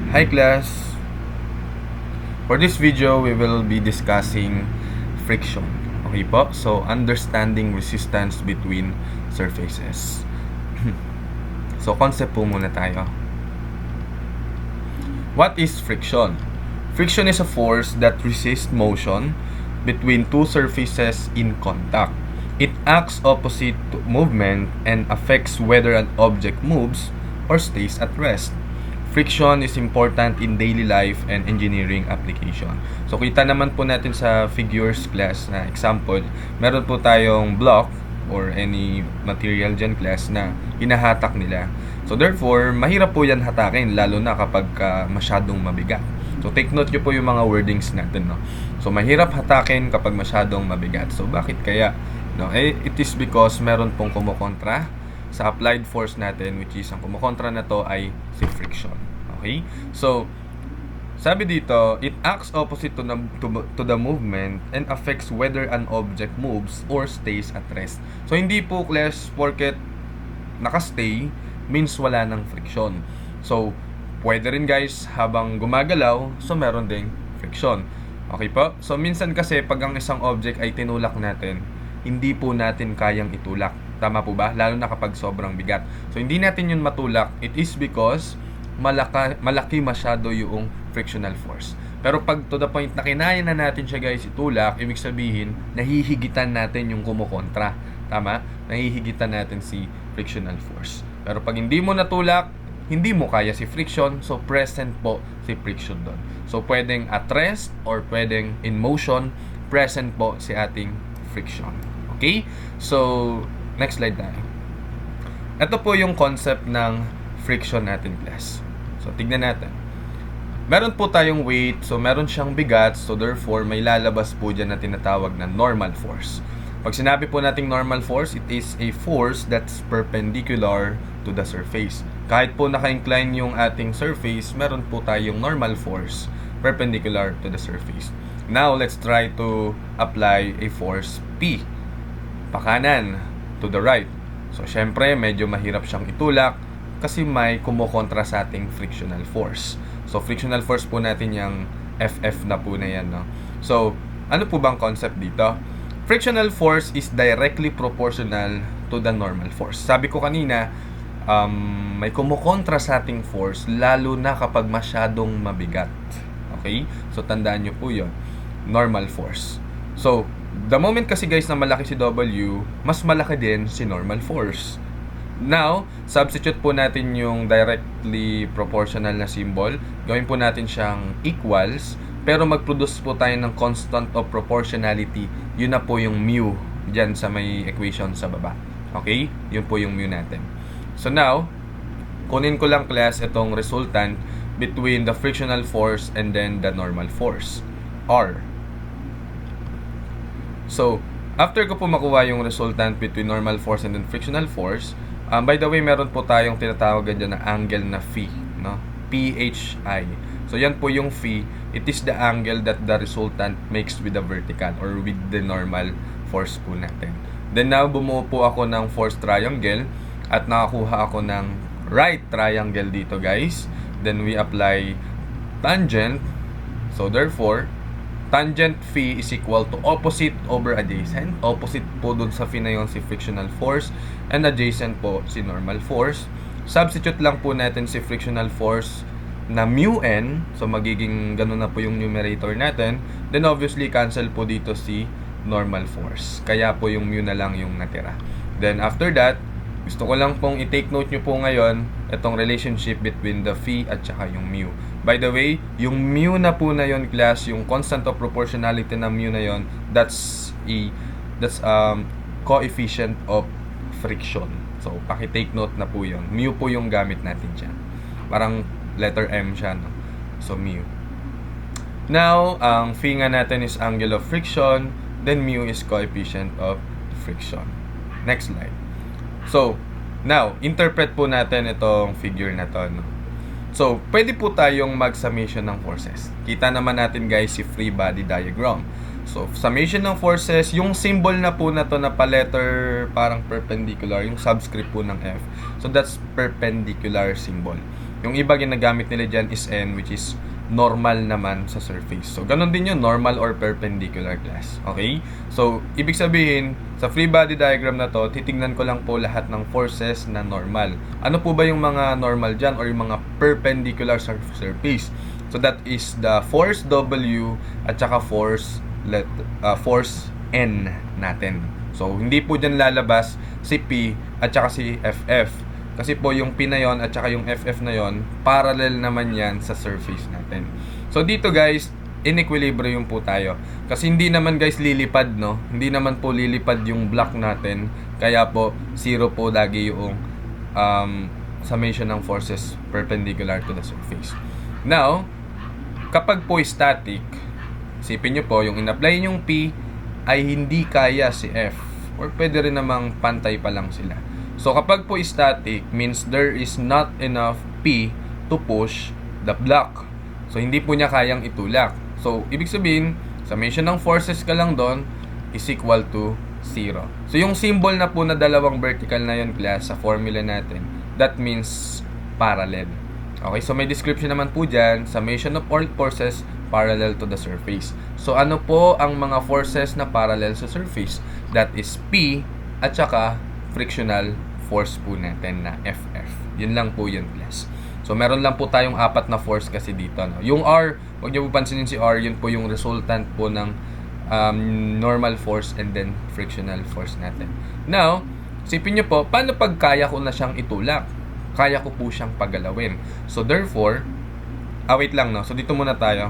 Hi class! For this video, we will be discussing friction. Okay po? So, understanding resistance between surfaces. So, concept po muna tayo. What is friction? Friction is a force that resists motion between two surfaces in contact. It acts opposite to movement and affects whether an object moves or stays at rest. Friction is important in daily life and engineering application. So kita naman po natin sa figures class na example, meron po tayong block or any material dyan class na hinahatak nila. So therefore, mahirap po yan hatakin lalo na kapag masyadong mabigat. So take note nyo po yung mga wordings natin, no? So mahirap hatakin kapag masyadong mabigat. So bakit kaya? No? It is because meron pong kumukontra sa applied force natin, which is ang kumukontra na to ay si friction. Okay? So, sabi dito, it acts opposite to the movement and affects whether an object moves or stays at rest. So, hindi po class porket nakastay means wala ng friction. So, pwede rin guys habang gumagalaw, so meron ding friction. Okay po? So, minsan kasi pag ang isang object ay tinulak natin, hindi po natin kayang itulak. Tama po ba? Lalo na kapag sobrang bigat. So, hindi natin yun matulak. It is because malaki masyado yung frictional force. Pero pag to the point na kinaya na natin siya guys itulak, ibig sabihin, nahihigitan natin yung kumukontra. Tama? Nahihigitan natin si frictional force. Pero pag hindi mo natulak, hindi mo kaya si friction, so present po si friction doon. So, pwedeng at rest or pwedeng in motion, present po si ating friction. Okay? So, next slide tayo. Ito po yung concept ng friction natin class. So, tignan natin. Meron po tayong weight, so meron siyang bigat, so therefore, may lalabas po dyan na tinatawag na normal force. Pag sinabi po nating normal force, it is a force that's perpendicular to the surface. Kahit po naka-incline yung ating surface, meron po tayong normal force perpendicular to the surface. Now, let's try to apply a force P. Pakanan to the right. So, syempre, medyo mahirap siyang itulak kasi may kumukontra sa ating frictional force. So, frictional force po natin yung FF na po na yan, no? So, ano po bang concept dito? Frictional force is directly proportional to the normal force. Sabi ko kanina, may kumukontra sa ating force lalo na kapag masyadong mabigat. Okay? So, tandaan nyo po yun. Normal force. So, the moment kasi guys na malaki si W, mas malaki din si normal force. Now, substitute po natin yung directly proportional na symbol. Gawin po natin siyang equals, pero mag-produce po tayo ng constant of proportionality. Yun na po yung mu dyan sa may equation sa baba. Okay? Yun po yung mu natin. So now, kunin ko lang class itong resultant between the frictional force and then the normal force. R. So, after ko po makuha yung resultant between normal force and then frictional force, by the way, meron po tayong tinatawagan dyan na angle na phi, no? PHI. So, yan po yung phi. It is the angle that the resultant makes with the vertical or with the normal force po natin. Then now, bumuo po ako ng force triangle at nakakuha ako ng right triangle dito guys. Then we apply tangent. So, therefore, tangent phi is equal to opposite over adjacent. Opposite po dun sa phi na yun si frictional force and adjacent po si normal force. Substitute lang po natin si frictional force na mu n. So magiging ganun na po yung numerator natin. Then obviously cancel po dito si normal force. Kaya po yung mu na lang yung natira. Then after that, gusto ko lang pong i-take note nyo po ngayon itong relationship between the phi at saka yung mu. By the way, yung mu na po na yon class, yung constant of proportionality na mu na yon, that's coefficient of friction. So, paki-take note na po yon. Mu po yung gamit natin dyan. Parang letter M siya, no? So, mu. Now, ang phi nga natin is angle of friction, then mu is coefficient of friction. Next slide. So, now, interpret po natin itong figure na to, no? So, pwede po tayong mag-summation ng forces. Kita naman natin guys si free body diagram. So, summation ng forces, yung symbol na po na to na pa-letter parang perpendicular, yung subscript po ng F. So, that's perpendicular symbol. Yung iba ginagamit nila dyan is N, which is normal naman sa surface. So, ganun din yung normal or perpendicular class. Okay? So, ibig sabihin, sa free body diagram na to, titignan ko lang po lahat ng forces na normal. Ano po ba yung mga normal dyan or yung mga perpendicular sa surface? So, that is the force W at saka force N natin. So, hindi po dyan lalabas si P at saka si FF. Kasi po yung P na yon at saka yung FF na yon, parallel naman yan sa surface natin. So dito guys, in equilibrium po tayo. Kasi hindi naman guys lilipad, no? Hindi naman po lilipad yung block natin. Kaya po, 0 po lagi yung summation ng forces perpendicular to the surface. Now, kapag po static, isipin nyo po, yung in-apply yung P ay hindi kaya si F. Or pwede rin namang pantay pa lang sila. So, kapag po static, means there is not enough P to push the block. So, hindi po niya kayang itulak. So, ibig sabihin, summation ng forces ka lang doon is equal to 0. So, yung symbol na po na dalawang vertical na yun, class, sa formula natin, that means parallel. Okay, so may description naman po dyan, summation of all forces parallel to the surface. So, ano po ang mga forces na parallel sa surface? That is P at saka frictional force po natin na FF. Yun lang po yun, class. So, meron lang po tayong 4 na force kasi dito. No? Yung R, huwag niyo po pansinin si R, yun po yung resultant po ng normal force and then frictional force natin. Now, isipin niyo po, paano pag kaya ko na siyang itulak? Kaya ko po siyang pagalawin. So, therefore, wait lang, no? So, dito muna tayo.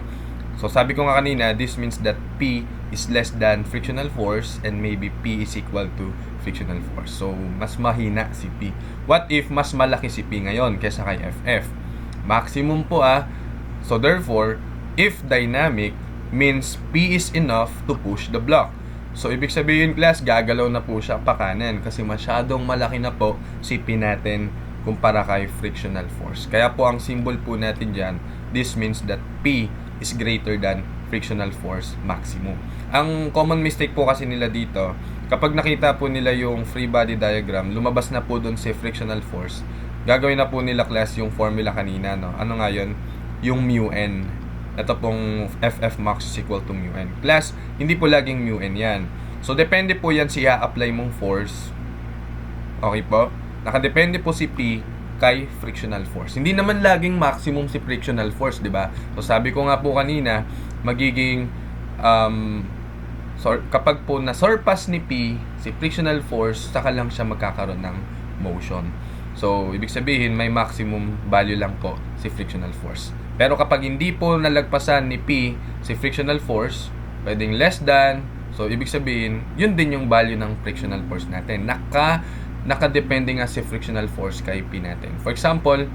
So, sabi ko nga kanina, this means that P is less than frictional force and maybe P is equal to frictional force. So, mas mahina si P. What if mas malaki si P ngayon kaysa kay FF? Maximum po So, therefore, if dynamic means P is enough to push the block. So, ibig sabihin, class, gagalaw na po siya pa kanan kasi masyadong malaki na po si P natin kumpara kay frictional force. Kaya po ang symbol po natin dyan, this means that P is greater than frictional force maximum. Ang common mistake po kasi nila dito, kapag nakita po nila yung free body diagram, lumabas na po doon si frictional force, gagawin na po nila, class, yung formula kanina, no? Ano nga yun? Yung mu n. Ito pong FF max is equal to mu n. Class, hindi po laging mu n yan. So, depende po yan siya apply mong force. Okay po? Nakadepende po si P kay frictional force. Hindi naman laging maximum si frictional force, di ba? So, sabi ko nga po kanina, magiging kapag po na-surpass ni P si frictional force, saka lang siya magkakaroon ng motion. So, ibig sabihin, may maximum value lang po si frictional force. Pero kapag hindi po nalagpasan ni P si frictional force, pwedeng less than, so ibig sabihin, yun din yung value ng frictional force natin. Nakadepende nga si frictional force kay P natin. For example,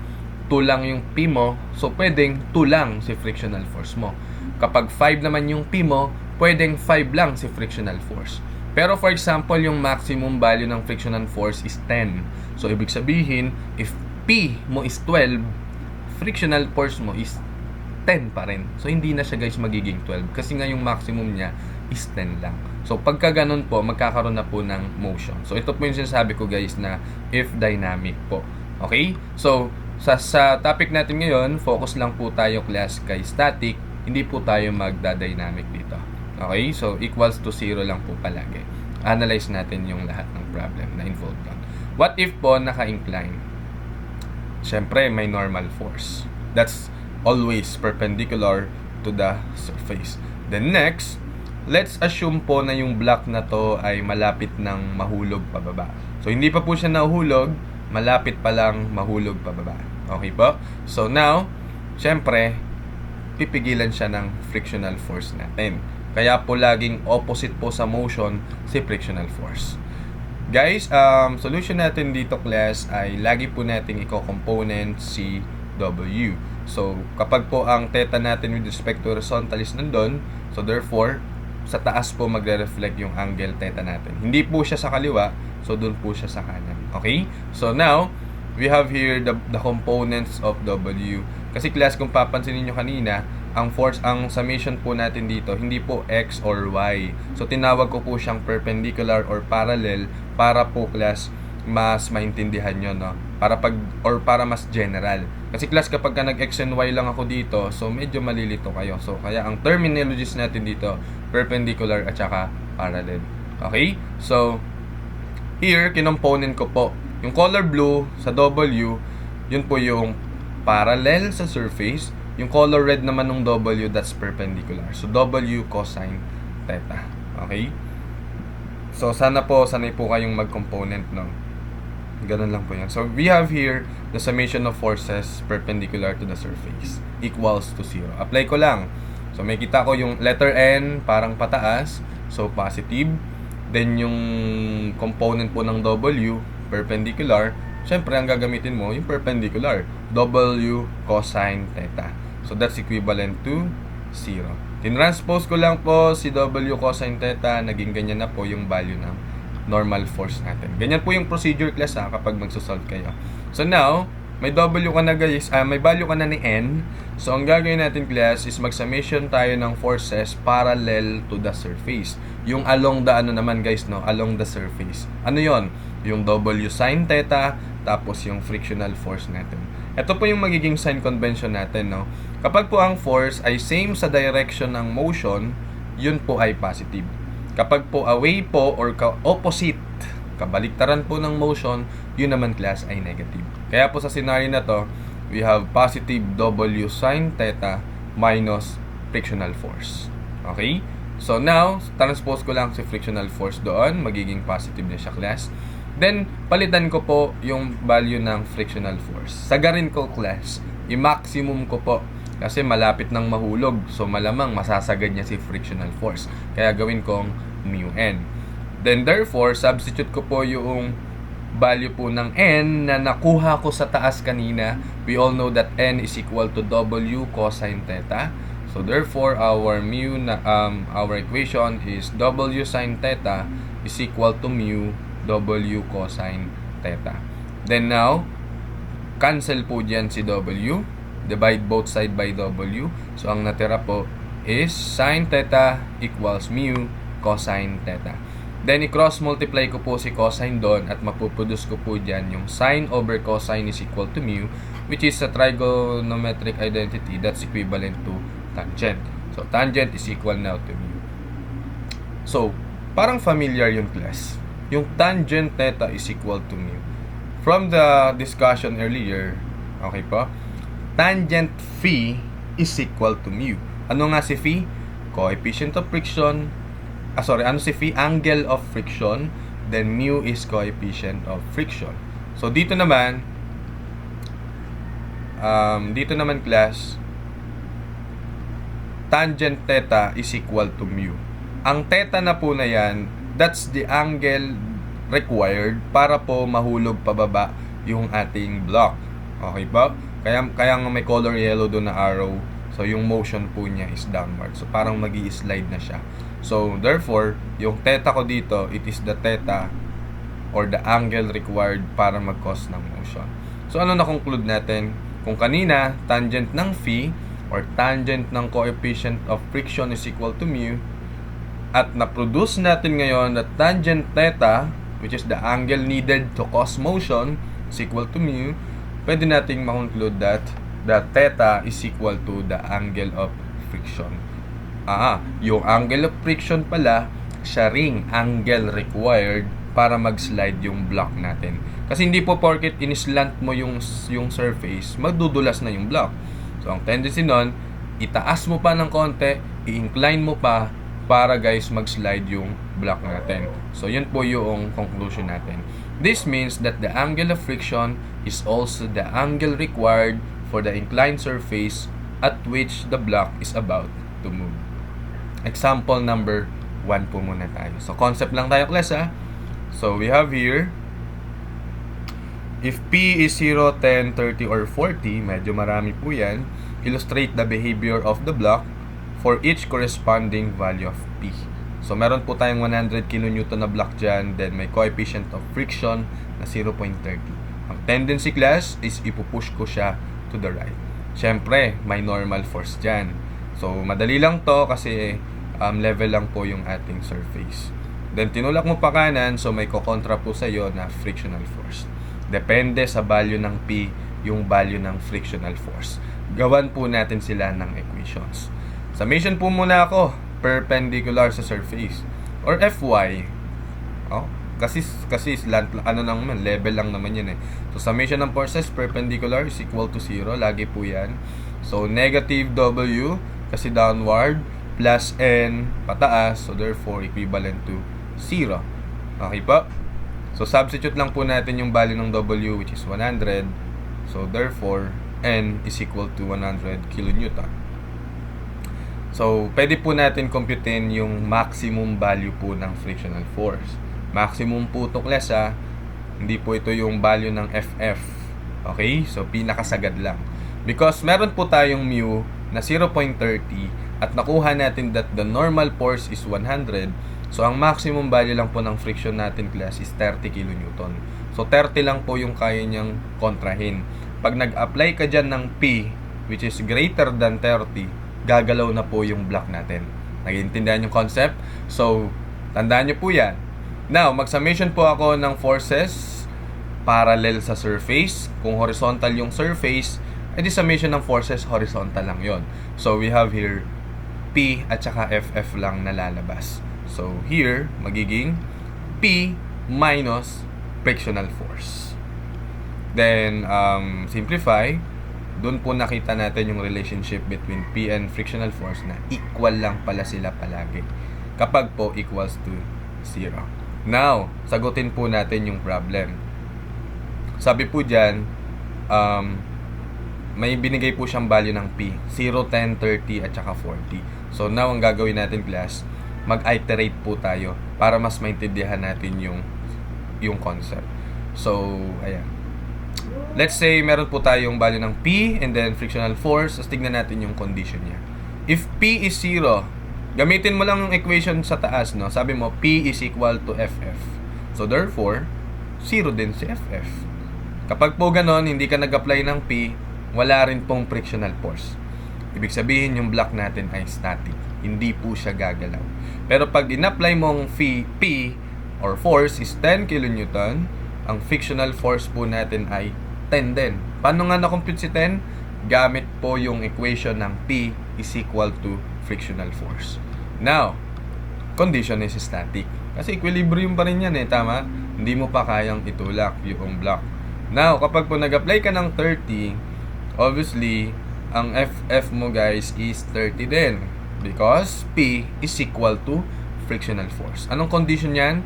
2 lang yung P mo, so pwedeng 2 lang si frictional force mo. Kapag 5 naman yung P mo, pwedeng 5 lang si frictional force. Pero for example, yung maximum value ng frictional force is 10. So, ibig sabihin, if P mo is 12, frictional force mo is 10 pa rin. So, hindi na siya, guys, magiging 12. Kasi nga yung maximum niya is 10 lang. So, pagka ganun po, magkakaroon na po ng motion. So, ito po yung sinasabi ko, guys, na if dynamic po. Okay? So, sa topic natin ngayon, focus lang po tayo, class, kay static. Hindi po tayo magda-dynamic dito. Okay? So, equals to 0 lang po palagi. Analyze natin yung lahat ng problem na involved doon. What if po naka-incline? Siyempre, may normal force. That's always perpendicular to the surface. Then next, let's assume po na yung block na to ay malapit ng mahulog pababa. So, hindi pa po siya nahuhulog, malapit pa lang mahulog pababa. Okay po? So, now, siyempre, pipigilan siya ng frictional force natin. Kaya po laging opposite po sa motion si frictional force. Guys, solution natin dito, class, ay lagi po nating i-component si W. So, kapag po ang theta natin with respect to horizontal is nandun, so therefore, sa taas po magre-reflect yung angle theta natin. Hindi po siya sa kaliwa, so dun po siya sa kanan. Okay? So now, we have here the components of W. Kasi, class, kung papansinin nyo kanina, ang summation po natin dito, hindi po X or Y. So, tinawag ko po siyang perpendicular or parallel para po, class, mas maintindihan nyo, no? Para mas general. Kasi class, kapag ka nag-X and Y lang ako dito, so medyo malilito kayo. So, kaya ang terminologies natin dito, perpendicular at saka parallel. Okay? So, here, kinomponent ko po. Yung color blue sa W, yun po yung parallel sa surface. Yung color red naman ng W, that's perpendicular. So, W cosine theta. Okay? So, sanay po kayong mag-component, no? Ganun lang po yan. So, we have here the summation of forces perpendicular to the surface equals to 0. Apply ko lang. So, may kita ko yung letter N parang pataas. So, positive. Then, yung component po ng W, perpendicular. Siyempre, ang gagamitin mo, yung perpendicular. W cosine theta. So, that's equivalent to 0. Tinranspose ko lang po si W cosine theta. Naging ganyan na po yung value ng normal force natin. Ganyan po yung procedure class kapag magsosolve kayo. So now, may W ka na guys, may value ka na ni N. So ang gagawin natin class is mag-summation tayo ng forces parallel to the surface. Yung along the naman guys, no? Along the surface. Ano yon? Yung W sin theta, tapos yung frictional force natin. Ito po yung magiging sign convention natin, no? Kapag po ang force ay same sa direction ng motion, yun po ay positive. Kapag po away po or opposite, kabaliktaran po ng motion, yun naman class ay negative. Kaya po sa scenario na to, we have positive W sin theta minus frictional force. Okay? So now, transpose ko lang si frictional force doon, magiging positive na siya class. Then, palitan ko po yung value ng frictional force. Sagarin ko class, i-maximum ko po. Kasi malapit nang mahulog. So, malamang masasagad niya si frictional force. Kaya gawin kong mu n. Then, therefore, substitute ko po yung value po ng n na nakuha ko sa taas kanina. We all know that n is equal to W cosine theta. So, therefore, our equation is W sin theta is equal to mu W cosine theta. Then, now, cancel po dyan si W. Divide both side by W. So, ang natira po is sin theta equals mu cosine theta. Then, i-cross multiply ko po si cosine doon at mapuproduce ko po dyan yung sin over cosine is equal to mu, which is a trigonometric identity that's equivalent to tangent. So, tangent is equal now to mu. So, parang familiar yung class. Yung tangent theta is equal to mu. From the discussion earlier, okay po? Tangent phi is equal to mu. Ano nga si phi? Coefficient of friction. Ano si phi? Angle of friction. Then mu is coefficient of friction. So dito naman class, tangent theta is equal to mu. Ang theta na po na yan, that's the angle required para po mahulog pababa yung ating block. Okay po? Kaya may color yellow doon na arrow. So, yung motion po niya is downward. So, parang magi-slide na siya. So, therefore, yung theta ko dito, it is the theta or the angle required para mag-cause ng motion. So, ano na-conclude natin? Kung kanina, tangent ng phi or tangent ng coefficient of friction is equal to mu, at na-produce natin ngayon na tangent theta, which is the angle needed to cause motion, is equal to mu, pwede nating ma-conclude that the theta is equal to the angle of friction. Yung angle of friction pala, siya ring angle required para mag-slide yung block natin. Kasi hindi po porket in-slant mo yung surface, magdudulas na yung block. So, ang tendency nun, itaas mo pa ng konti, i-incline mo pa, para guys mag-slide yung block natin. So, yun po yung conclusion natin. This means that the angle of friction is also the angle required for the inclined surface at which the block is about to move. Example number 1 po muna tayo. So, concept lang tayo class So, we have here, if P is 0, 10, 30, or 40, medyo marami po yan, illustrate the behavior of the block for each corresponding value of P. So, meron po tayong 100 kN na block dyan, then may coefficient of friction na 0.30. Ang tendency class is ipupush ko siya to the right. Siyempre, may normal force dyan. So, madali lang to kasi level lang po yung ating surface. Then tinulak mo pa kanan, so may kokontra po sa iyo na frictional force. Depende sa value ng P yung value ng frictional force. Gawan po natin sila ng equations. Summation po muna ako, perpendicular sa surface or Fy. Oh, kasi ano lang naman, level lang naman yan eh. So summation ng forces perpendicular is equal to 0, lagi po yan. So negative W kasi downward, plus N pataas, so therefore equivalent to 0. Okay po? So substitute lang po natin yung value ng W, which is 100. So therefore N is equal to 100 kilonewton. So pwede po natin computein yung maximum value po ng frictional force. Maximum po tuklas ha, hindi po ito yung value ng FF. Okay? So pinakasagad lang. Because meron po tayong mu na 0.30 at nakuha natin that the normal force is 100. So ang maximum value lang po ng friction natin class is 30 kN. So 30 lang po yung kaya niyang kontrahin. Pag nag-apply ka dyan ng P, which is greater than 30, gagalaw na po yung block natin. Nag-iintindihan yung concept? So, tandaan nyo po yan. Now, mag-summation po ako ng forces parallel sa surface. Kung horizontal yung surface, edi summation ng forces horizontal lang yon. So, we have here P at saka FF lang nalalabas. So, here, magiging P minus frictional force. Then, simplify. Doon po nakita natin yung relationship between P and frictional force na equal lang pala sila palagi. Kapag po equals to 0. Now, sagutin po natin yung problem. Sabi po dyan, may binigay po siyang value ng P. 0, 10, 30, at saka 40. So, now, ang gagawin natin class, mag-iterate po tayo para mas maintindihan natin yung concept. So, ayan. Let's say, meron po tayong value ng P and then frictional force. Tapos tignan natin yung condition niya. If P is 0, gamitin mo lang yung equation sa taas, no? Sabi mo, P is equal to FF. So, therefore, 0 din si FF. Kapag po ganon, hindi ka nag-apply ng P, wala rin pong frictional force. Ibig sabihin, yung block natin ay static. Hindi po siya gagalaw. Pero pag in-apply mong P or force is 10 kN, ang frictional force po natin ay 10 din. Paano nga na-compute si 10? Gamit po yung equation ng P is equal to frictional force. Now, condition is static. Kasi equilibrium pa rin yan eh, tama? Hindi mo pa kayang itulak yung block. Now, kapag po nag-apply ka ng 30, obviously, ang FF mo guys is 30 din. Because P is equal to frictional force. Anong condition yan?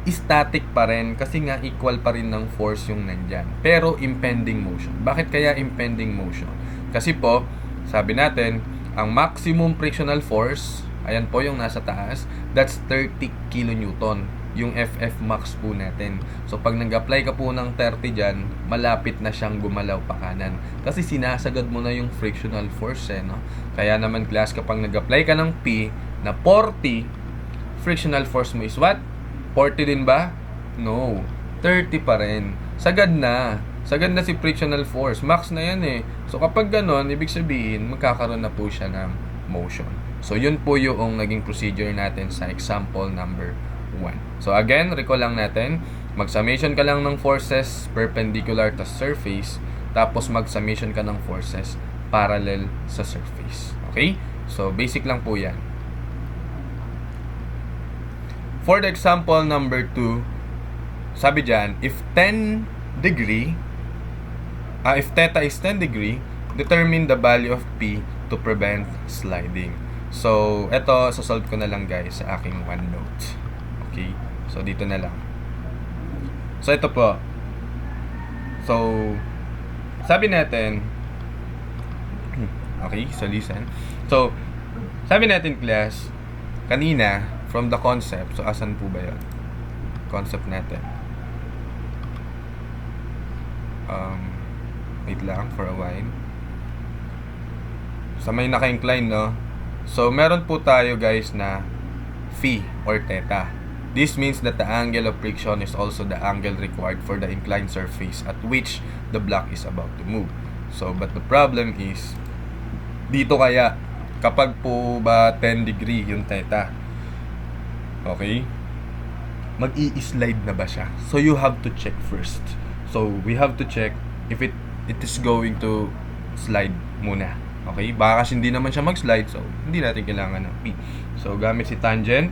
Static pa rin kasi nga equal pa rin ng force yung nandyan. Pero impending motion. Bakit kaya impending motion? Kasi po, sabi natin, ang maximum frictional force, ayan po yung nasa taas, that's 30 kN. Yung FF max po natin. So pag nag-apply ka po ng 30 dyan, malapit na siyang gumalaw pa kanan. Kasi sinasagad mo na yung frictional force eh, no? Kaya naman class, kapag nag-apply ka ng P na 40, frictional force mo is what? 40 din ba? No. 30 pa rin. Sagad na. Sagad na si frictional force. Max na yan eh. So kapag ganon, ibig sabihin, magkakaroon na po siya ng motion. So yun po yung naging procedure natin sa example number 1. So again, recall lang natin, mag-summation ka lang ng forces perpendicular to surface, tapos mag-summation ka ng forces parallel sa surface. Okay? So basic lang po yan. For the example number 2, sabi dyan, if 10 degree, if theta is 10 degree, determine the value of P to prevent sliding. So, eto, sasolve ko na lang guys sa aking OneNote. Okay? So, dito na lang. So, ito po. So, sabi natin, okay, so listen. So, sabi natin class, kanina, from the concept, so asan po ba yun? Concept natin. Wait lang for a while. Sa may naka-incline, no? So, meron po tayo guys na phi or theta. This means that the angle of friction is also the angle required for the inclined surface at which the block is about to move. So, but the problem is, dito kaya, kapag po ba 10 degree yung theta, okay? mag-i-slide na ba siya. So you have to check first. So we have to check if it is going to slide muna. Okay? Baka kasi hindi naman siya mag-slide, so hindi natin kailangan ng P. So gamit si tangent,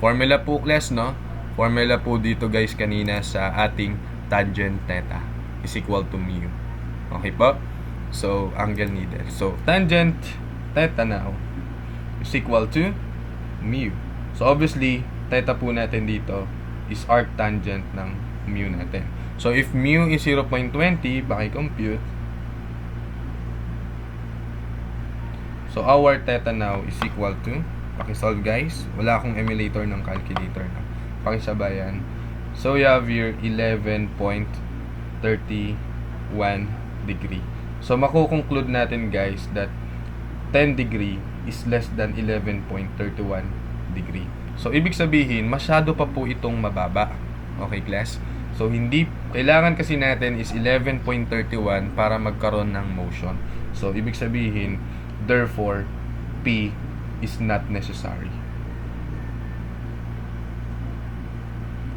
formula po class, no? Formula po dito guys kanina sa ating tangent theta is equal to mu. Okay po? So angle needed. So tangent theta now is equal to mu. So obviously, theta po natin dito is arctangent ng mu natin. So if mu is 0.20, paki-compute. So our theta now is equal to, paki-solve guys. Wala akong emulator ng calculator na. Pakisabayan. So you have here 11.31 degree. So makukonclude natin guys that 10 degree is less than 11.31 degree. So ibig sabihin, masyado pa po itong mababa. Okay class? So hindi, kailangan kasi natin is 11.31 para magkaroon ng motion. So ibig sabihin, therefore, P is not necessary.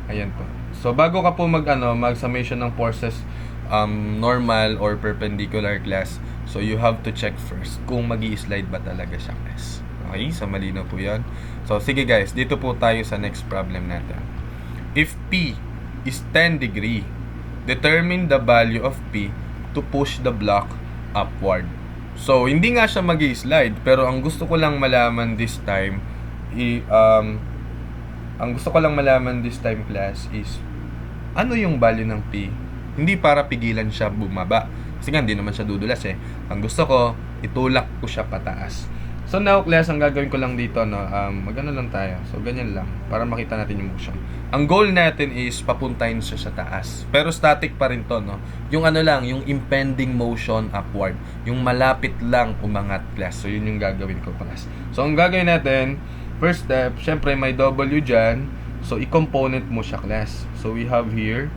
Ayan po. So bago ka po mag-summation ng forces, normal or perpendicular class, so you have to check first kung magi-slide ba talaga siya class. Okay? So malinaw po yan. So sige guys, dito po tayo sa next problem natin. If P is 10 degree, determine the value of P to push the block upward. So hindi nga siya magi-slide, pero ang gusto ko lang malaman this time class is ano yung value ng P. Hindi para pigilan siya bumaba. Kasi nga, hindi naman siya dudulas eh. Ang gusto ko, itulak ko siya pataas. So now, class, ang gagawin ko lang dito, no, magano lang tayo. So, ganyan lang, para makita natin yung motion. Ang goal natin is papuntahin siya sa taas. Pero static pa rin to, no. Yung yung impending motion upward. Yung malapit lang umangat, class. So, yun yung gagawin ko, class. So, ang gagawin natin, first step, syempre may W dyan. So, i-component mo siya, class. So, we have here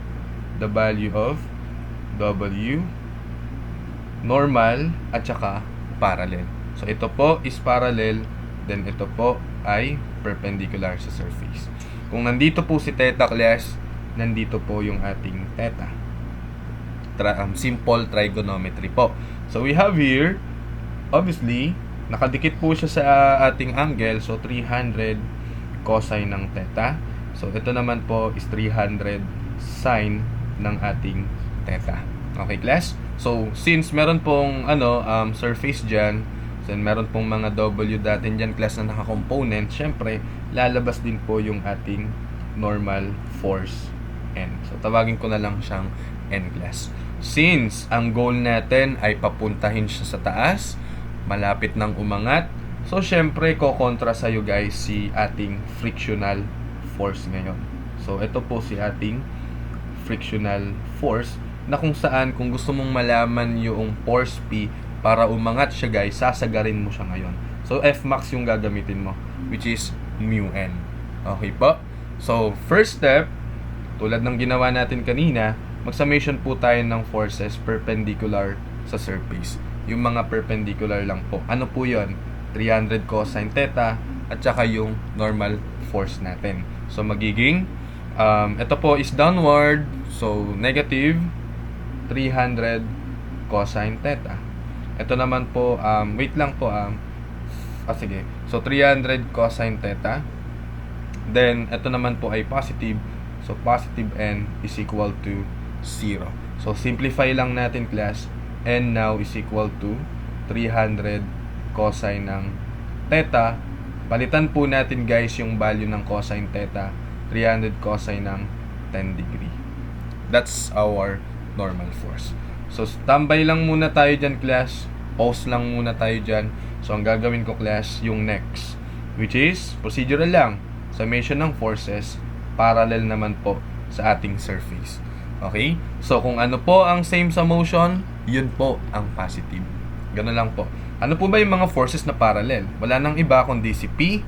the value of W, normal, at saka parallel. So, ito po is parallel, then ito po ay perpendicular sa surface. Kung nandito po si theta, class, nandito po yung ating theta. Simple trigonometry po. So, we have here, obviously, nakadikit po siya sa ating angle, so 300 cosine ng theta. So, ito naman po is 300 sine ng ating theta. Okay, class? So, since meron pong surface dyan, then meron pong mga W natin dyan, class, na naka-component, syempre, lalabas din po yung ating normal force N. So, tawagin ko na lang siyang N, class. Since ang goal natin ay papuntahin siya sa taas, malapit ng umangat, so, syempre, kokontra sa'yo, guys, si ating frictional force ngayon. So, ito po si ating frictional force na kung saan, kung gusto mong malaman yung force P para umangat siya guys, sasagarin mo siya ngayon. So Fmax yung gagamitin mo, which is mu n. Okay po? So first step, tulad ng ginawa natin kanina, mag-summation po tayo ng forces perpendicular sa surface. Yung mga perpendicular lang po. Ano po yun? 300 cosine theta at saka yung normal force natin. So magiging ito po is downward, so negative 300 cosine theta. Ito naman po, wait lang po, sige. So 300 cosine theta. Then ito naman po ay positive. So positive n is equal to 0. So simplify lang natin, class. N now is equal to 300 cosine ng theta. Palitan po natin guys yung value ng cosine theta. 300 cosine ng 10 degree. That's our normal force. So, tambay lang muna tayo dyan, class. Pause lang muna tayo dyan. So, ang gagawin ko, class, yung next. Which is, procedural lang. Summation ng forces, parallel naman po sa ating surface. Okay? So, kung ano po ang same sa motion, yun po ang positive. Ganun lang po. Ano po ba yung mga forces na parallel? Wala nang iba kundi si P,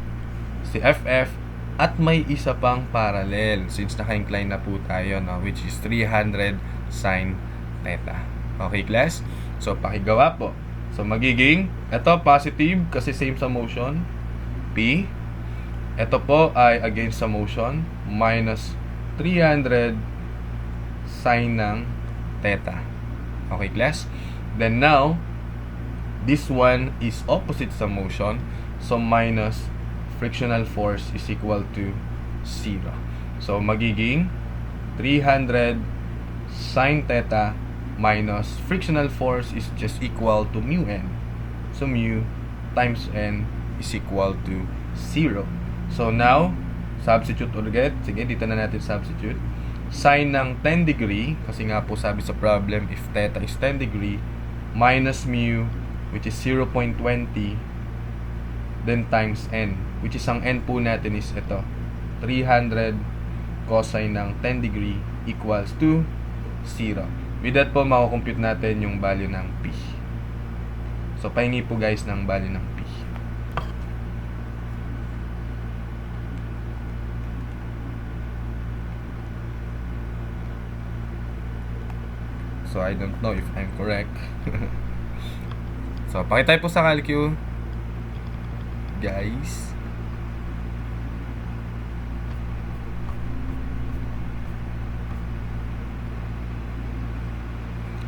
si FF, at may isa pang parallel since naka-incline na po tayo, no? Which is 300 sine theta. Okay, class? So, pakigawa po. So, magiging, ito positive kasi same sa motion, P. Ito po ay against sa motion, minus 300 sine ng theta. Okay, class? Then now, this one is opposite sa motion. So, minus frictional force is equal to 0. So, magiging 300 sine theta minus frictional force is just equal to mu n. So, mu times n is equal to 0. So, now, substitute ulit. Sige, dito na natin substitute. Sine ng 10 degree, kasi nga po sabi sa problem, if theta is 10 degree, minus mu, which is 0.20, then times n, which is ang n po natin is ito, 300 cosine ng 10 degree equals to 0. With that po, makukompute natin yung value ng P. So, pahingi po guys ng value ng P. So, I don't know if I'm correct. So, pakitay po sa calcu, guys.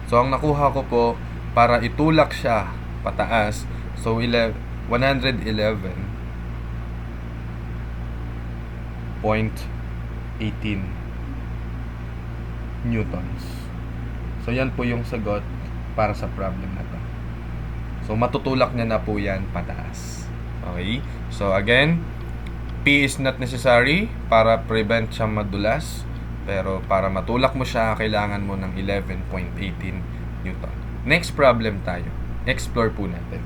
So, ang nakuha ko po, para itulak siya pataas, so 111.18 newtons. So, yan po yung sagot para sa problem na to. So, matutulak niya na po yan pataas. Okay? So, again, P is not necessary para prevent siya madulas. Pero, para matulak mo siya, kailangan mo ng 11.18 Newton. Next problem tayo. Explore po natin.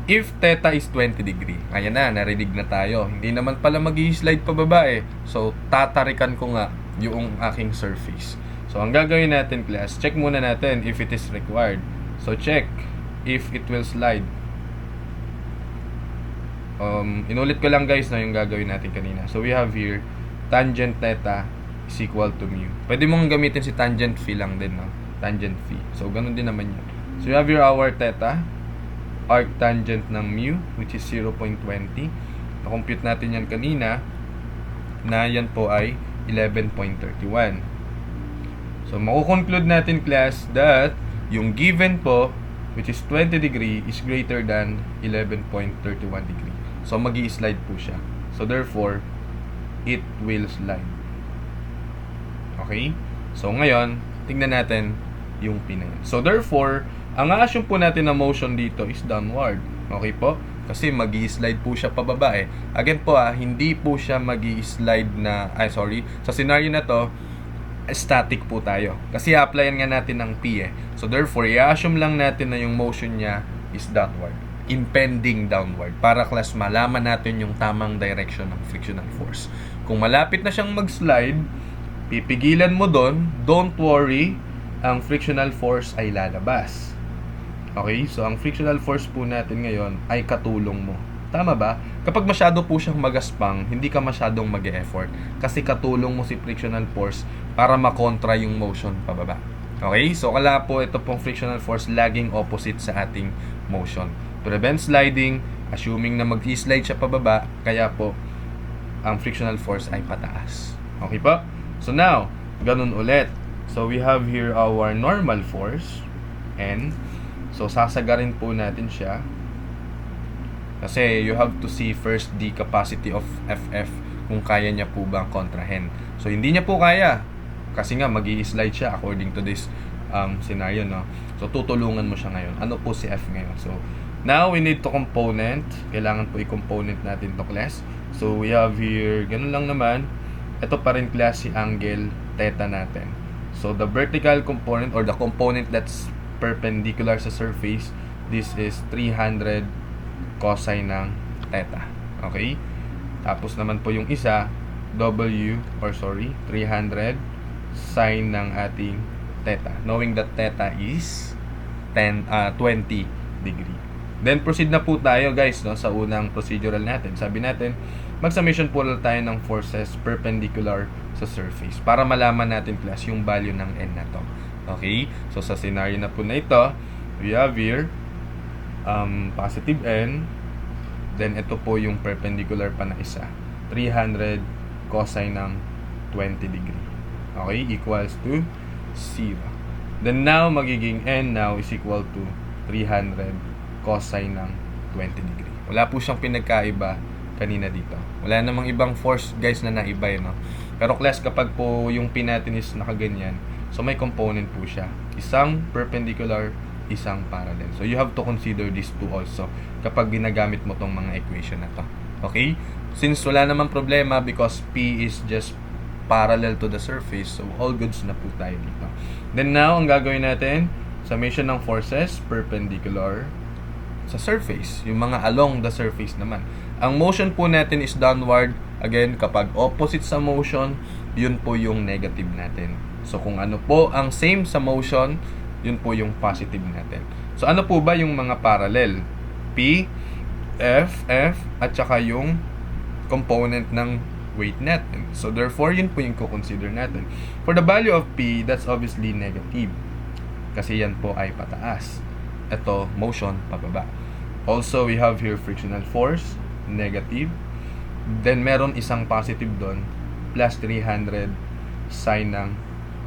If theta is 20 degree, ayan na, narinig na tayo. Hindi naman pala mag-i-slide pababa eh. So, tatarikan ko nga yung aking surface. So, ang gagawin natin, class, check muna natin if it is required. So, check if it will slide. Inulit ko lang guys na yung gagawin natin kanina. So, we have here, tangent theta is equal to mu. Pwede mong gamitin si tangent phi lang din, no? Tangent phi. So, ganun din naman yun. So, we have here our theta, arctangent ng mu, which is 0.20. Na-compute natin yan kanina, na yan po ay 11.31. So, makukonclude natin, class, that yung given po, which is 20 degree, is greater than 11.31 degree. So, magi-slide po siya. So, therefore, it will slide. Okay? So, ngayon, tingnan natin yung P na yun. So, therefore, ang assume po natin na motion dito is downward. Okay po? Kasi magi-slide po siya pababa eh. Again po hindi po siya magi-slide na, sa scenario na to, static po tayo. Kasi applyan nga natin ng P eh. So therefore, i-assume lang natin na yung motion niya is downward. Impending downward. Para class malaman natin yung tamang direction ng frictional force. Kung malapit na siyang mag-slide, pipigilan mo doon, don't worry, ang frictional force ay lalabas. Okay? So ang frictional force po natin ngayon ay katulong mo. Tama ba? Kapag masyado po siyang magaspang, hindi ka masyadong mag-e-effort kasi katulong mo si frictional force para makontra yung motion pababa. Okay? So, kala po ito pong frictional force laging opposite sa ating motion. Prevent sliding, assuming na mag-slide siya pababa, kaya po ang frictional force ay pataas. Okay po? So, now, ganun ulit. So, we have here our normal force, N. So, sasagarin po natin siya. Kasi you have to see first the capacity of FF kung kaya niya po bang kontrahen. So, hindi niya po kaya. Kasi nga, mag-i-slide siya according to this scenario, no? So, tutulungan mo siya ngayon. Ano po si F ngayon? So, now, we need to component. Kailangan po i-component natin to, class. So, we have here, ganun lang naman. Ito pa rin, class, si angle theta natin. So, the vertical component or the component that's perpendicular sa surface, this is 300 cosine ng theta. Okay? Tapos naman po yung isa, 300 sine ng ating theta. Knowing that theta is 20 degree. Then proceed na po tayo guys, no, sa unang procedural natin. Sabi natin, mag-summation po tayo ng forces perpendicular sa surface para malaman natin class yung value ng n na to. Okay? So sa scenario na po na ito, we have here positive n, then ito po yung perpendicular pa na isa, 300 cosine ng 20 degree. Okay, equals to 0. Then now, magiging n now is equal to 300 cosine ng 20 degree. Wala po siyang pinagkaiba kanina dito. Wala namang ibang force guys na naiba no? Pero class, kapag po yung P natin is nakaganyan, so may component po siya. Isang perpendicular, isang parallel. So you have to consider these two also kapag ginagamit mo tong mga equation na to. Okay? Since wala namang problema because P is just parallel to the surface, so all goods na po tayo dito. Then now, ang gagawin natin, summation ng forces perpendicular sa surface, yung mga along the surface naman. Ang motion po natin is downward. Again, kapag opposite sa motion, yun po yung negative natin. So kung ano po ang same sa motion, yun po yung positive natin. So ano po ba yung mga parallel? P, F, at saka yung component ng weight natin. So therefore, yun po yung consider natin. For the value of P, that's obviously negative. Kasi yan po ay pataas. Ito, motion, pababa. Also, we have here frictional force, negative. Then, meron isang positive doon, plus 300 sine ng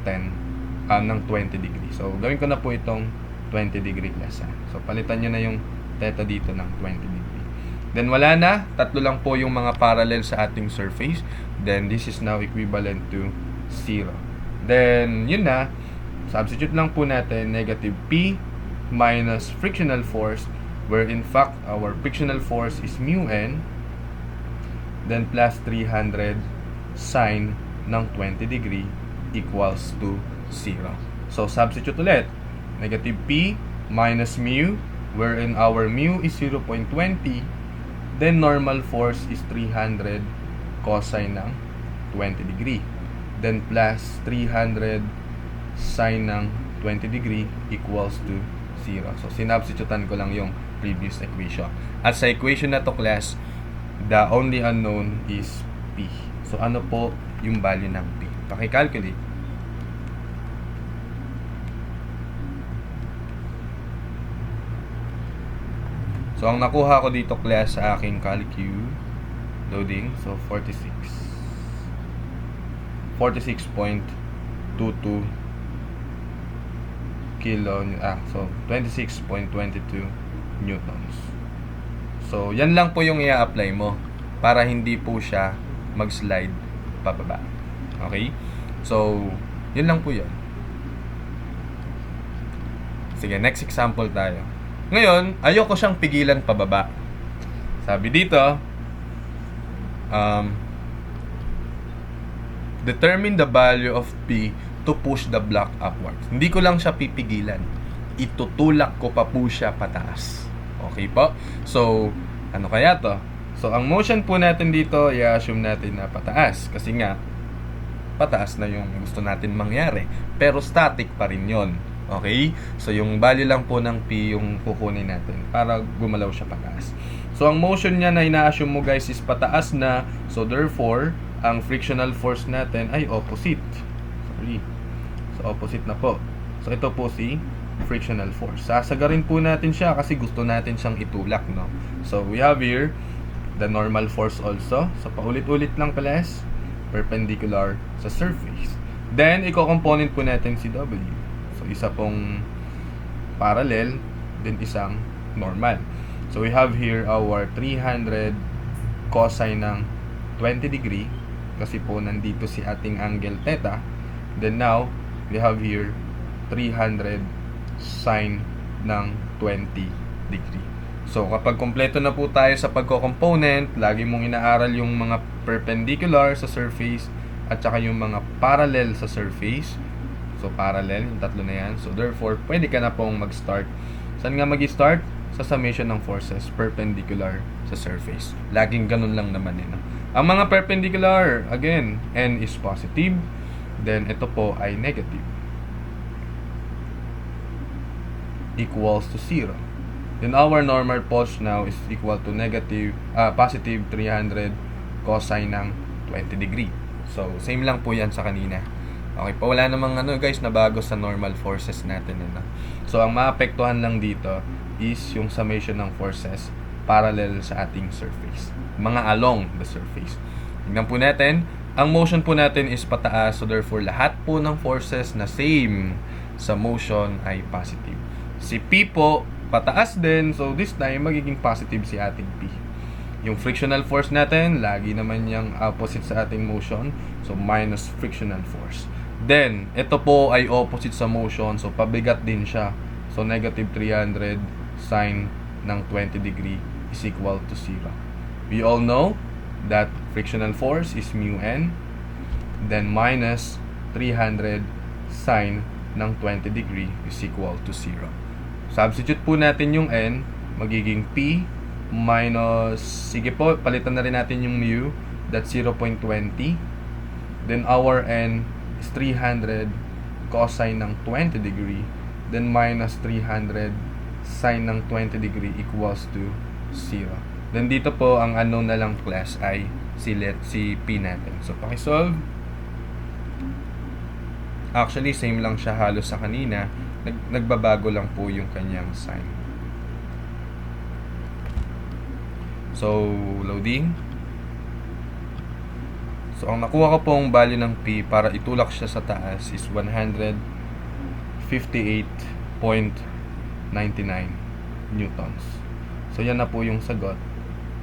20 degree. So, gawin ko na po itong 20 degree class. So, palitan nyo na yung theta dito ng 20 degree. Then, wala na. Tatlo lang po yung mga parallel sa ating surface. Then, this is now equivalent to 0. Then, yun na. Substitute lang po natin negative P minus frictional force, where in fact, our frictional force is mu n. Then, plus 300 sine ng 20 degree equals to 0. So, substitute ulit. Negative P minus mu, wherein our mu is 0.20. Then, normal force is 300 cosine ng 20 degree. Then, plus 300 sine ng 20 degree equals to 0. So, sinubstitutan ko lang yung previous equation. At sa equation na to class, the only unknown is P. So, ano po yung value ng P? Paki-calculate. So, ang nakuha ko dito class sa aking calcu loading, so 46.22 so 26.22 newtons. So, yan lang po yung i-apply mo para hindi po siya mag-slide pababa. Okay? So, yun lang po yun. Sige, next example tayo. Ngayon, ayoko siyang pigilan pababa. Sabi dito, determine the value of P to push the block upwards. Hindi ko lang siya pipigilan. Itutulak ko pa po siya pataas. Okay po? So, ano kaya to? So, ang motion po natin dito, i-assume natin na pataas. Kasi nga, pataas na yung gusto natin mangyari. Pero static pa rin yon. Okay? So, yung value lang po ng P yung kukunin natin para gumalaw siya pataas. So, ang motion niya na ina-assume mo guys is pataas na. So, therefore, ang frictional force natin ay opposite. Sorry. So, opposite na po. So, ito po si frictional force. Sasagarin po natin siya kasi gusto natin siyang itulak, no? So, we have here the normal force also. So, paulit-ulit lang class. Perpendicular sa surface. Then, i-component po natin si W. So, isa pong parallel, then isang normal. So, we have here our 300 cosine ng 20 degree kasi po nandito si ating angle theta. Then now, we have here 300 sine ng 20 degree. So, kapag kompleto na po tayo sa pagko-component, lagi mong inaaral yung mga perpendicular sa surface at saka yung mga parallel sa surface. So, parallel, yung tatlo na yan. So, therefore, pwede ka na pong mag-start. Saan nga mag-start? Sa summation ng forces perpendicular sa surface. Laging ganun lang naman no? Ang mga perpendicular, again, n is positive. Then, ito po ay negative. Equals to 0. Then, our normal pulse now is equal to positive 300 cosine ng 20 degree. So, same lang po yan sa kanina. Okay po, wala namang guys na bago sa normal forces natin. So, ang maapektuhan lang dito is yung summation ng forces parallel sa ating surface. Mga along the surface. Tignan po natin, Ang motion po natin is pataas, so therefore lahat po ng forces na same sa motion ay positive. Si P po, pataas din, so this time magiging positive si ating P. Yung frictional force natin, lagi naman yung opposite sa ating motion, so minus frictional force. Then, ito po ay opposite sa motion, so pabigat din siya. So negative 300 sine ng 20 degree is equal to 0. We all know that frictional force is mu n, then minus 300 sine ng 20 degree is equal to 0. Substitute po natin yung n, magiging P minus, sige po, palitan na rin natin yung mu, that's 0.20. Then our n is 300 cosine ng 20 degree, then minus 300 sine ng 20 degree equals to 0. Then dito po, ang unknown na lang class ay si P natin. So, pakisolve. Actually, same lang siya halos sa kanina. Nagbabago lang po yung kanyang sign. So, loading. So, ang nakuha ko pong value ng P para itulak siya sa taas is 158.99 newtons. So, yan na po yung sagot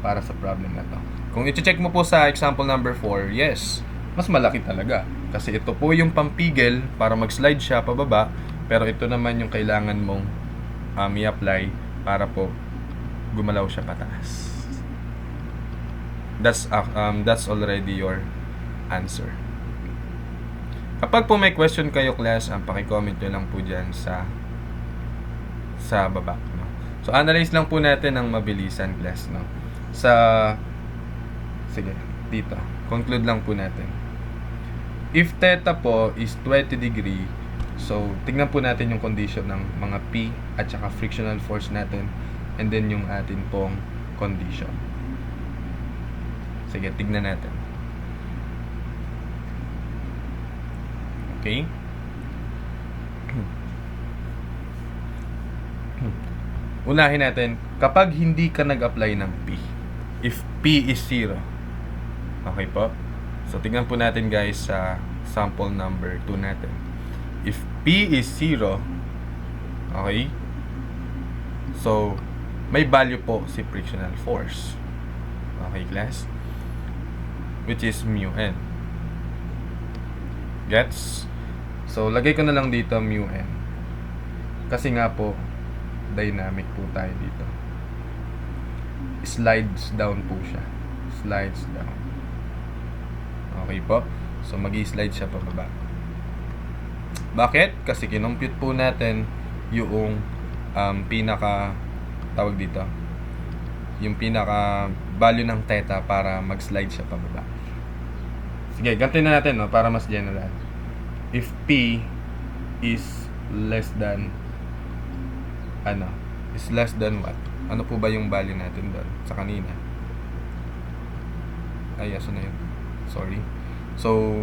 para sa problem na to. Kung i-check mo po sa example number 4, yes, mas malaki talaga. Kasi ito po yung pampigil para mag-slide siya pababa, pero ito naman yung kailangan mong i-apply para po gumalaw siya pataas. That's already your answer. Kapag po may question kayo, class, paki-comment nyo lang po dyan sa baba, no? So, analyze lang po natin ng mabilisan, class, no? Sige, dito. Conclude lang po natin. If theta po is 20 degree, so, tignan po natin yung condition ng mga P at saka frictional force natin, and then yung atin pong condition. Sige, tignan natin. Okay? Unahin natin, kapag hindi ka nag-apply ng P, if P is 0, okay po? So, tignan po natin, guys, sa sample number 2 natin. If P is 0, okay? So, may value po si frictional force. Okay, class? Which is mu n. Gets? So, lagay ko na lang dito mu n. Kasi nga po, dynamic po tayo dito. Slides down po siya. Slides down. Okay po? So, mag-i-slide siya pababa. Bakit? Kasi kinompute po natin yung pinaka tawag dito. Yung pinaka value ng theta para mag-slide siya pababa. Sige, ganito na natin, no, para mas general. If P is less than is less than what? Ano po ba yung value natin doon sa kanina? Ay, aso na yun. Sorry. So,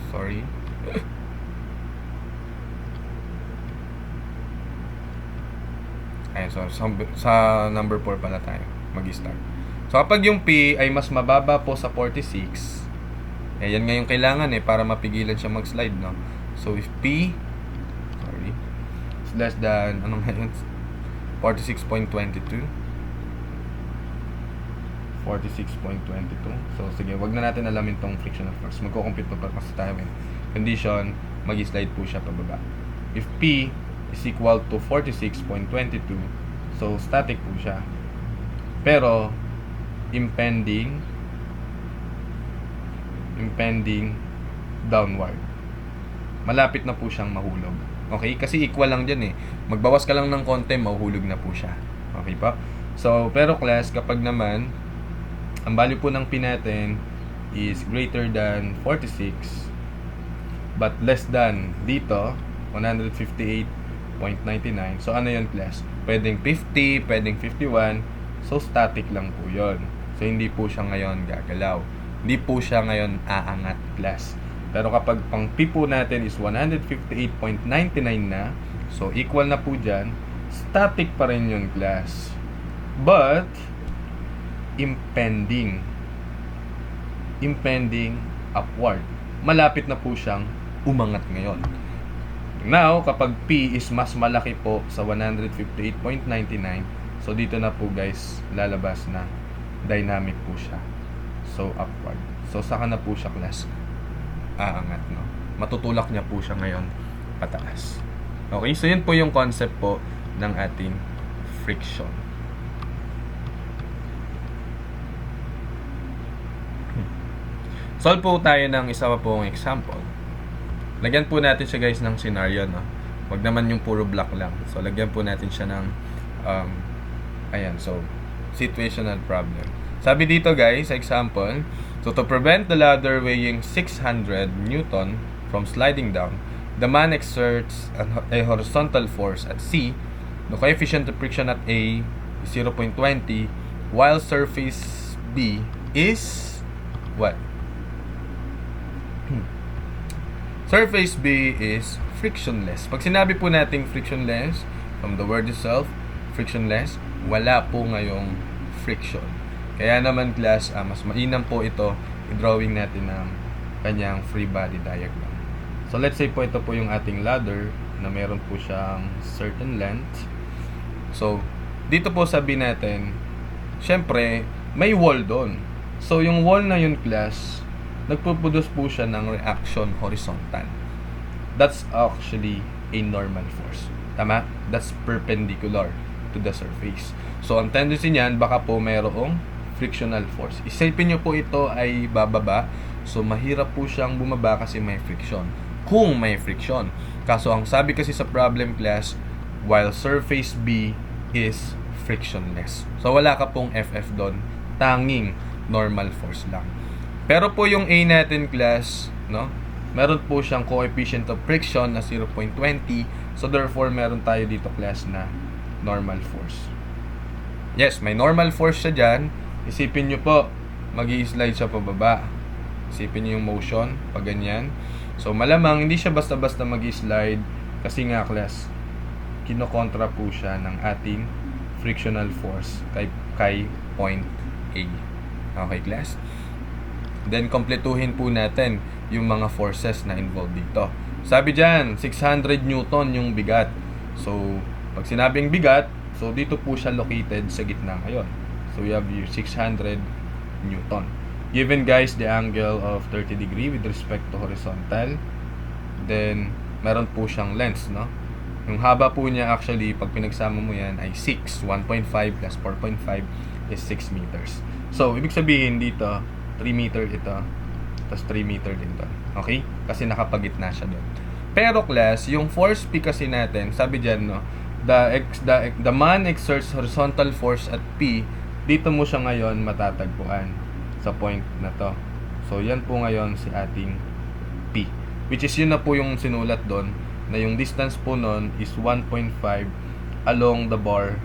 sorry. Ayan, so sa number 4 pala tayo mag-start. So, kapag yung P ay mas mababa po sa 46, yan nga yung kailangan para mapigilan siya mag-slide, no? So, if P is less than, 46.22. 46.22. So, sige, wag na natin alamin tong frictional force. Magko-compute pa kasi tayo. Condition, mag-slide po siya pababa. If P is equal to 46.22, so, static po siya. Pero, impending downward. Malapit na po siyang mahulog. Okay? Kasi equal lang dyan Magbawas ka lang ng konti, mahuhulog na po siya. Okay pa? So, pero class, kapag naman, ang value po ng P natin is greater than 46, but less than dito, 158.99. So, ano yun, class? Pwedeng 50, pwedeng 51. So, static lang po yun. So, hindi po siya ngayon gagalaw. Hindi po siya ngayon aangat, class. Pero kapag pang P po natin is 158.99 na, so equal na po dyan, static pa rin yun, class. But, impending impending upward. Malapit na po siyang umangat ngayon. Now, kapag P is mas malaki po sa 158.99, so dito na po guys, lalabas na dynamic po siya. So, upward. So, saka na po siya class aangat, no? Matutulak niya po siya ngayon pataas. Okay, so yun po yung concept po ng ating friction. Solve po tayo ng isa pa pong example. Lagyan po natin siya guys ng scenario, no? Wag naman yung puro block lang. So, lagyan po natin siya ng ayan, so situational problem. Sabi dito guys, example, so to prevent the ladder weighing 600 Newton from sliding down, the man exerts a horizontal force at C. The coefficient of friction at A is 0.20, while surface B is what? Surface B is frictionless. Pag sinabi po nating frictionless, from the word itself, frictionless, wala po ngayong friction. Kaya naman class, mas mainam po ito i-drawing natin ng kanyang free body diagram. So let's say po ito po yung ating ladder na meron po siyang certain length. So dito po sabi natin, syempre may wall doon. So yung wall na yun class, nagpo-produce po siya ng reaction horizontal. That's actually a normal force. Tama? That's perpendicular to the surface. So ang tendency niyan, baka po mayroong frictional force. Isipin nyo po ito ay bababa. So mahirap po siyang bumaba kasi may friction. Kung may friction. Kaso ang sabi kasi sa problem class, while surface B is frictionless. So wala ka pong FF doon. Tanging normal force lang. Pero po yung A natin class, no? Meron po siyang coefficient of friction na 0.20. So therefore meron tayo dito class na normal force. Yes, may normal force siya dyan. Isipin nyo po, mag-i-slide siya pababa. Isipin nyo yung motion, pag ganyan. So malamang hindi siya basta-basta mag-i-slide kasi nga class, kinokontra po siya ng ating frictional force kay point A. Okay class? Then kompletuhin po natin yung mga forces na involved dito. Sabi dyan, 600 Newton yung bigat. So pag sinabing bigat, so dito po siya located sa gitna ngayon. So we have here 600 Newton. Given guys the angle of 30 degree with respect to horizontal, then meron po siyang length, no? Yung haba po niya actually pag pinagsama mo yan ay 6. 1.5 plus 4.5 is 6 meters. So ibig sabihin dito 3 meter ito, tapos 3 meter din doon. Okay? Kasi nakapagitna siya doon. Pero class, yung force P kasi natin, sabi dyan, no, the man exerts horizontal force at P. Dito mo siya ngayon matatagpuan sa point na to. So yan po ngayon si ating P, which is yun na po yung sinulat doon, na yung distance po nun is 1.5 along the bar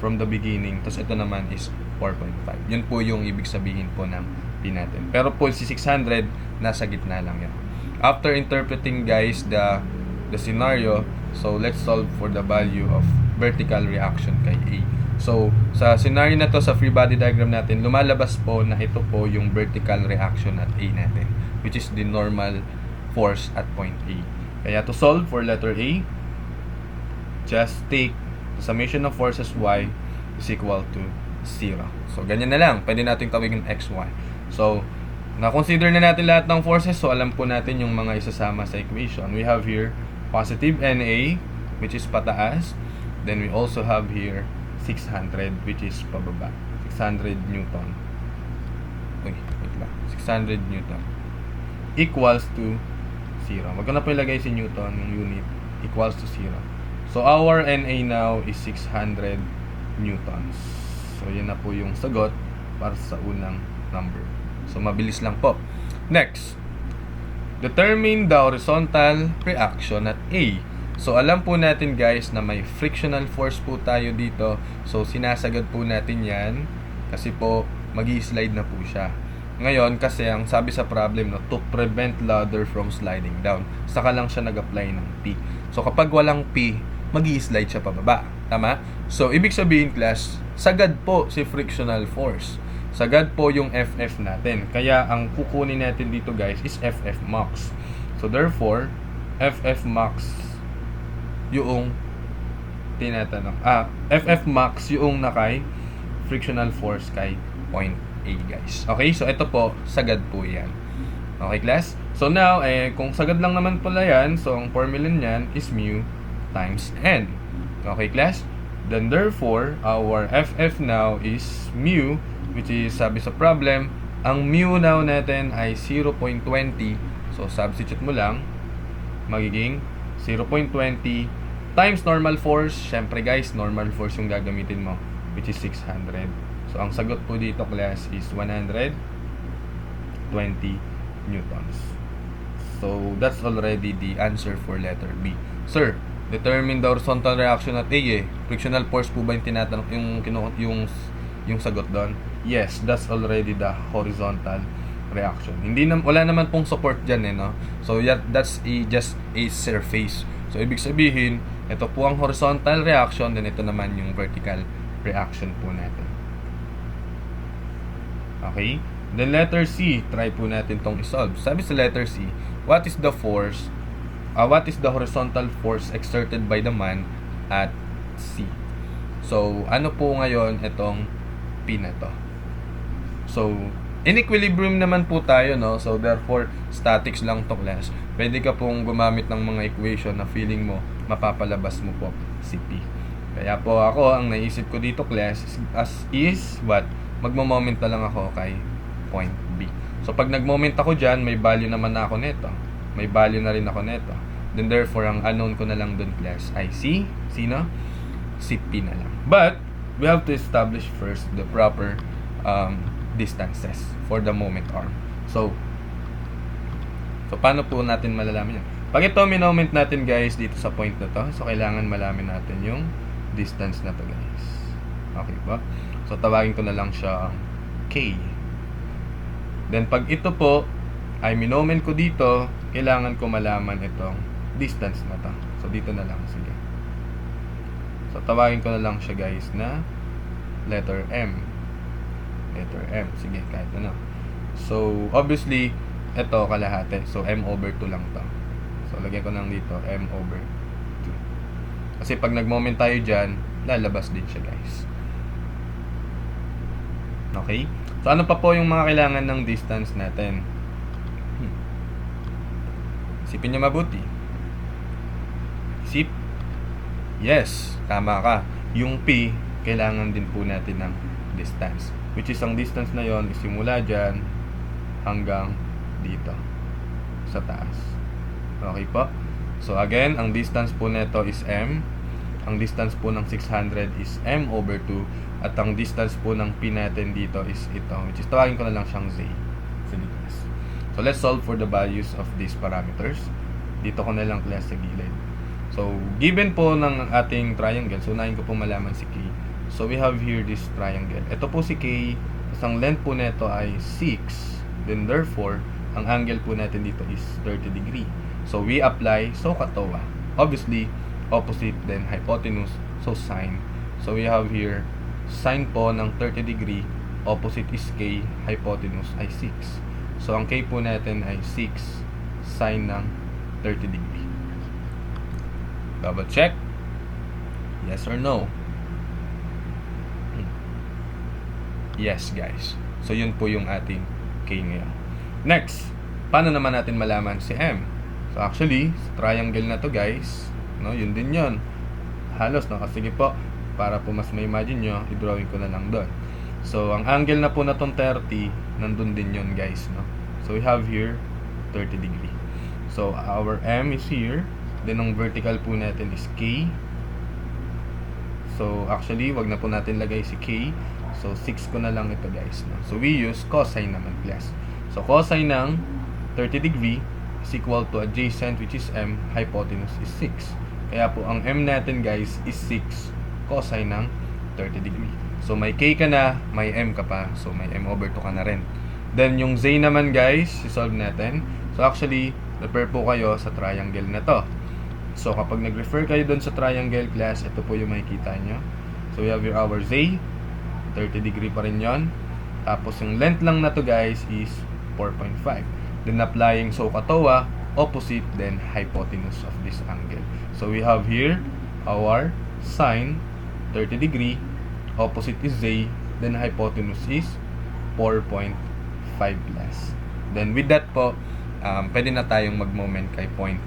from the beginning. Tapos ito naman is 4.5. Yun po yung ibig sabihin po ng P natin. Pero po si 600 nasa gitna lang yan. After interpreting guys the scenario, so let's solve for the value of vertical reaction kay A. So sa scenario na to, sa free body diagram natin, lumalabas po na ito po yung vertical reaction at A natin, which is the normal force at point A. Kaya to solve for letter A, just take the summation of forces Y is equal to 0. So ganyan na lang, pwede natin tawagin XY. So na-consider na natin lahat ng forces, so alam po natin yung mga isasama sa equation. We have here positive NA, which is pataas. Then we also have here 600, which is pababa. 600 Newton. Uy, wait lang. 600 Newton equals to 0. Wag ko na po ilagay si Newton, yung unit, equals to 0. So our NA now is 600 Newtons. So yan na po yung sagot para sa unang number. So mabilis lang po. Next, determine the horizontal reaction at A. So alam po natin guys na may frictional force po tayo dito. So sinasagad po natin yan kasi po magi-slide na po siya. Ngayon kasi ang sabi sa problem, no, to prevent ladder from sliding down, saka lang siya nag-apply ng P. So kapag walang P, magi-slide siya pababa. Tama? So ibig sabihin class, sagad po si frictional force. sagad po yung FF natin. Kaya ang kukunin natin dito guys is FF max. So therefore, FF max yung tinatanong. FF max yung nakay frictional force kay point A guys. Okay, so ito po, sagad po yan. Okay class? So now, kung sagad lang naman pala yan, so ang formula niyan is mu times n. Okay class? Then therefore, our FF now is mu, which is sabi sa problem, ang mu now natin ay 0.20. So substitute mo lang, magiging 0.20 times normal force. Syempre guys, normal force yung gagamitin mo, which is 600. So ang sagot po dito class is 120 newtons. So that's already the answer for letter B. Sir, determine the horizontal reaction at A Frictional force po ba yung tinatanong, yung sagot doon? Yes, that's already the horizontal reaction. Wala naman pong support dyan no? So that's just a surface. So ibig sabihin, ito po ang horizontal reaction, then ito naman yung vertical reaction po natin. Okay? Then letter C, try po natin tong isolve. Sabi sa letter C, what is the horizontal force exerted by the man at C? So, ano po ngayon itong P na to? So, in equilibrium naman po tayo, no? So, therefore, statics lang to class. Pwede ka pong gumamit ng mga equation na feeling mo, mapapalabas mo po si P. Kaya po ako, ang naisip ko dito class is what? Magmo-moment na lang ako kay point B. So, pag nag-moment ako dyan, may value naman na ako neto. May value na rin ako neto. Then, therefore, ang unknown ko na lang dun class ay si, sino? Si P na lang. But, we have to establish first the proper distances for the moment arm. So, paano po natin malalaman yan? Pag ito, minoment natin guys dito sa point na to, so kailangan malaman natin yung distance na to guys. Okay ba? So, tawagin ko na lang siya K. Then, pag ito po ay minoment ko dito, kailangan ko malaman itong distance na to. So, dito na lang. Sige. So, tawagin ko na lang siya guys na letter M. Letter M. Sige, kahit ano. So, obviously, ito kalahati. So, M over 2 lang to. So, lagyan ko lang dito, M over 2. Kasi pag nag-moment tayo dyan, lalabas din siya guys. Okay? So, ano pa po yung mga kailangan ng distance natin? Isipin nyo mabuti. Isip. Yes, tama ka. Yung P, kailangan din po natin ng distance. Which is, ang distance na yon is simula dyan hanggang dito sa taas. Okay po? So, again, ang distance po nito is M. Ang distance po ng 600 is M over 2. At ang distance po ng P natin dito is ito, which is tawagin ko na lang siyang Z. So, let's solve for the values of these parameters. Dito ko na lang class sa gilid. So, given po ng ating triangle, so unahin ko po malaman si K. So, we have here this triangle. Ito po si K, ang length po nito ay 6. Then, therefore, ang angle po natin dito is 30 degree. So, we apply SOHCAHTOA. Obviously, opposite then hypotenuse, so sine. So, we have here sine po ng 30 degree, opposite is K, hypotenuse ay 6. So, ang K po natin ay 6 sine ng 30 degree. Double check. Yes or no? Yes, guys. So, yun po yung ating K ngayon. Next, paano naman natin malaman si M? So, actually, sa triangle na to guys, no, yun din yun. Halos, no? Sige po, para po mas ma-imagine nyo, i-drawing ko na lang doon. So, ang angle na po na tong 30, nandun din yun guys, no? So, we have here 30 degree. So, our M is here. Then, ang vertical po natin is K. So, actually, wag na po natin lagay si K. So, 6 ko na lang ito guys, no? So, we use cosine naman class. So, cosine ng 30 degree is equal to adjacent, which is M, hypotenuse is 6. Kaya po, ang M natin guys is 6 cosine ng 30 degree. So, may K ka na, may M ka pa. So, may M over 2 ka na rin. Then, yung Z naman guys, isolve natin. So, actually, refer po kayo sa triangle na to. So, kapag nag-refer kayo doon sa triangle class, ito po yung makikita nyo. So, we have here our Z. 30 degree pa rin yon. Tapos yung length lang na to guys is 4.5. Then applying SOHCAHTOA, opposite, then hypotenuse of this angle. So we have here our sine 30 degree, opposite is Z, then hypotenuse is 4.5 plus. Then with that po, pwede na tayong mag-moment kay point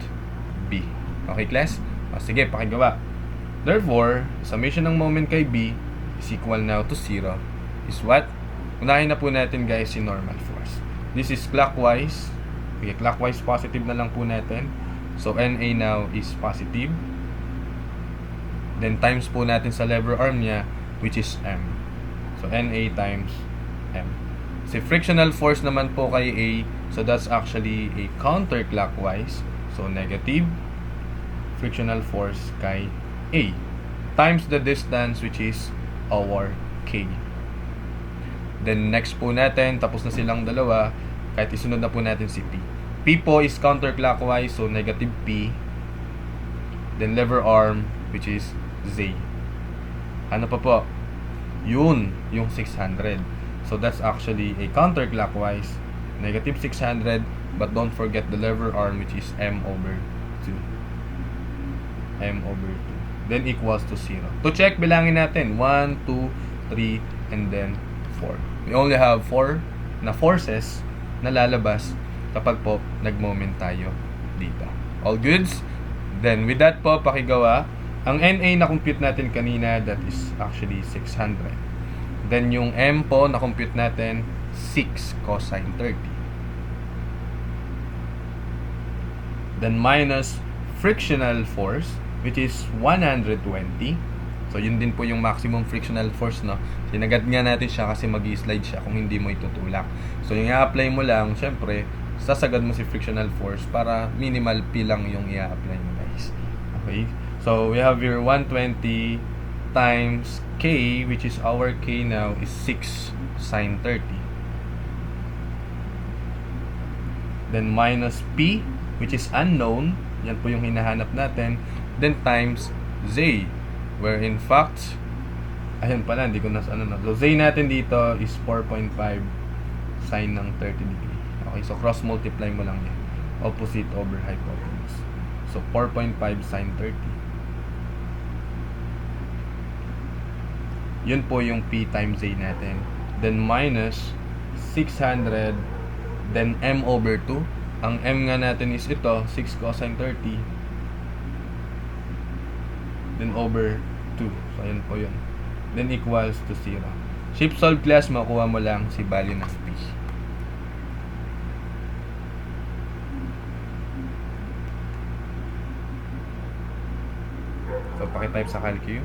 B. Okay class? Sige, pakigawa. Therefore, summation ng moment kay B is equal now to 0 is what? Unahin na po natin guys si normal force. This is clockwise. Okay, clockwise positive na lang po natin. So NA now is positive. Then times po natin sa lever arm niya, which is M. So NA times M. Si frictional force naman po kay A, so that's actually a counterclockwise. So negative frictional force kay A times the distance, which is our K. Then next po natin, tapos na silang dalawa, kahit isunod na po natin si P. P po is counterclockwise, so negative P. Then lever arm, which is Z. Ano pa po? Yun, yung 600. So that's actually a counterclockwise, negative 600, but don't forget the lever arm, which is M over 2. M over 2. Then equals to 0. To check, bilangin natin. 1, 2, 3, and then 4. We only have 4 na forces na lalabas kapag po nag-moment tayo dito. All goods? Then with that po, pakigawa. Ang NA na compute natin kanina, that is actually 600. Then yung M po na compute natin, 6 cosine 30. Then minus frictional force, which is 120. So yun din po yung maximum frictional force, no? Sinagad nga natin siya kasi mag-i-slide siya kung hindi mo itutulak. So yung i-apply mo lang, syempre, sasagad mo si frictional force para minimal P lang yung i-apply mo guys. Okay? So we have here 120 times K, which is our K now is 6 sine 30. Then minus P, which is unknown. Yan po yung hinahanap natin. Then times Z, where in fact, ayun pala, hindi ko ano na. So Z natin dito is 4.5 sine ng 30 degree. Okay, so cross multiply mo lang yan. Opposite over hypotenuse. So 4.5 sine 30. Yun po yung P times A natin. Then minus 600, then M over 2. Ang M nga natin is ito, 6 cosine 30. Then over 2. So ayun po yun. Then equals to 0. Shape solve class, makuha mo lang si value ng P. So pakitype sa calcu.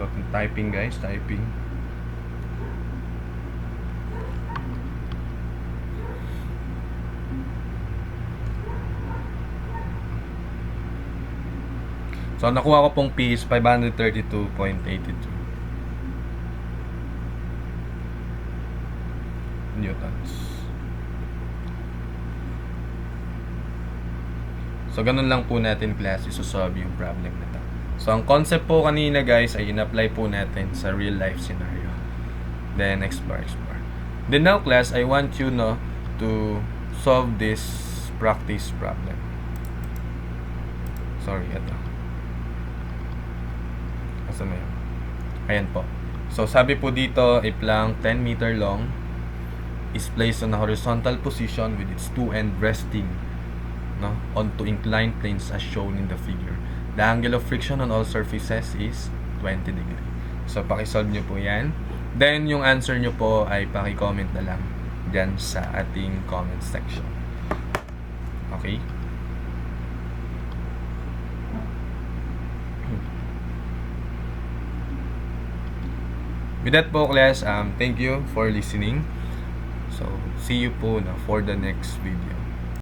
So typing guys, typing. So nakuha ko pong P is 532.82 newtons. So ganun lang po natin class isosolve yung problem na to. So ang concept po kanina guys ay in-apply po natin sa real life scenario. Then explore. Then now class, I want you to solve this practice problem. Sorry, ito. Asan na yun? Ayan po. So sabi po dito, a plank 10 meter long is placed on a horizontal position with its two end resting onto inclined planes as shown in the figure. The angle of friction on all surfaces is 20 degree. So paki-solve nyo po yan. Then yung answer nyo po ay paki-comment na lang dyan sa ating comment section. Okay? With that po class, thank you for listening. So see you po for the next video.